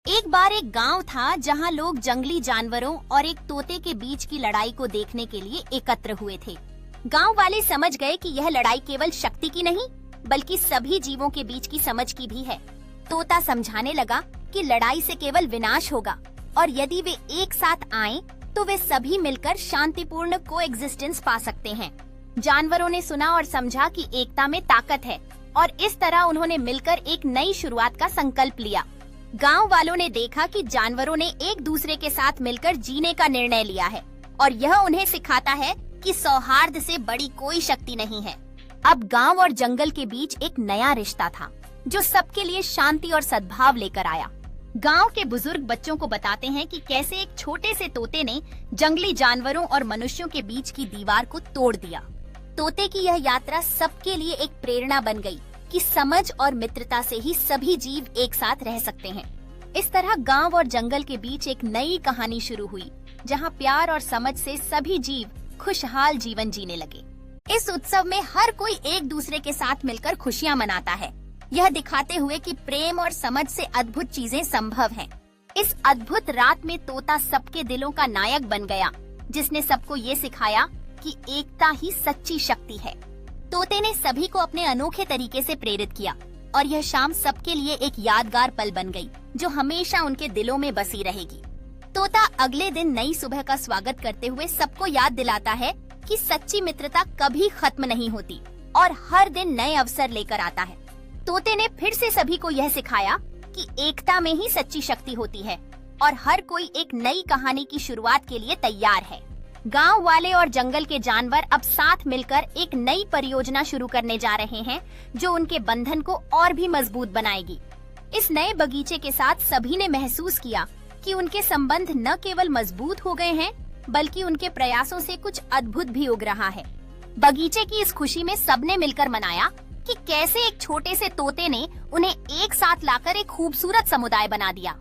एक बार एक गांव था जहां लोग जंगली जानवरों और एक तोते के बीच की लड़ाई को देखने के लिए एकत्र हुए थे। गांव वाले समझ गए कि यह लड़ाई केवल शक्ति की नहीं बल्कि सभी जीवों के बीच की समझ की भी है। तोता समझाने लगा कि लड़ाई से केवल विनाश होगा और यदि वे एक साथ आएं, तो वे सभी मिलकर शांतिपूर्ण कोएग्जिस्टेंस पा सकते हैं। जानवरों ने सुना और समझा कि एकता में ताकत है और इस तरह उन्होंने मिलकर एक नई शुरुआत का संकल्प लिया। गांव वालों ने देखा कि जानवरों ने एक दूसरे के साथ मिलकर जीने का निर्णय लिया है और यह उन्हें सिखाता है कि सौहार्द से बड़ी कोई शक्ति नहीं है। अब गांव और जंगल के बीच एक नया रिश्ता था जो सबके लिए शांति और सद्भाव लेकर आया। गांव के बुजुर्ग बच्चों को बताते हैं कि कैसे एक छोटे से तोते ने जंगली जानवरों और मनुष्यों के बीच की दीवार को तोड़ दिया। तोते की यह यात्रा सबके लिए एक प्रेरणा बन गई कि समझ और मित्रता से ही सभी जीव एक साथ रह सकते हैं। इस तरह गांव और जंगल के बीच एक नई कहानी शुरू हुई, जहां प्यार और समझ से सभी जीव खुशहाल जीवन जीने लगे। इस उत्सव में हर कोई एक दूसरे के साथ मिलकर खुशियां मनाता है, यह दिखाते हुए कि प्रेम और समझ से अद्भुत चीजें संभव हैं। इस अद्भुत रात में तोता सबके दिलों का नायक बन गया, जिसने सबको ये सिखाया कि एकता ही सच्ची शक्ति है। तोते ने सभी को अपने अनोखे तरीके से प्रेरित किया और यह शाम सबके लिए एक यादगार पल बन गई, जो हमेशा उनके दिलों में बसी रहेगी। तोता अगले दिन नई सुबह का स्वागत करते हुए सबको याद दिलाता है कि सच्ची मित्रता कभी खत्म नहीं होती और हर दिन नए अवसर लेकर आता है। तोते ने फिर से सभी को यह सिखाया कि एकता में ही सच्ची शक्ति होती है और हर कोई एक नई कहानी की शुरुआत के लिए तैयार है। गांव वाले और जंगल के जानवर अब साथ मिलकर एक नई परियोजना शुरू करने जा रहे हैं, जो उनके बंधन को और भी मजबूत बनाएगी। इस नए बगीचे के साथ सभी ने महसूस किया कि उनके संबंध न केवल मजबूत हो गए हैं, बल्कि उनके प्रयासों से कुछ अद्भुत भी उग रहा है। बगीचे की इस खुशी में सबने मिलकर मनाया कि कैसे एक छोटे से तोते ने उन्हें एक साथ लाकर एक खूबसूरत समुदाय बना दिया।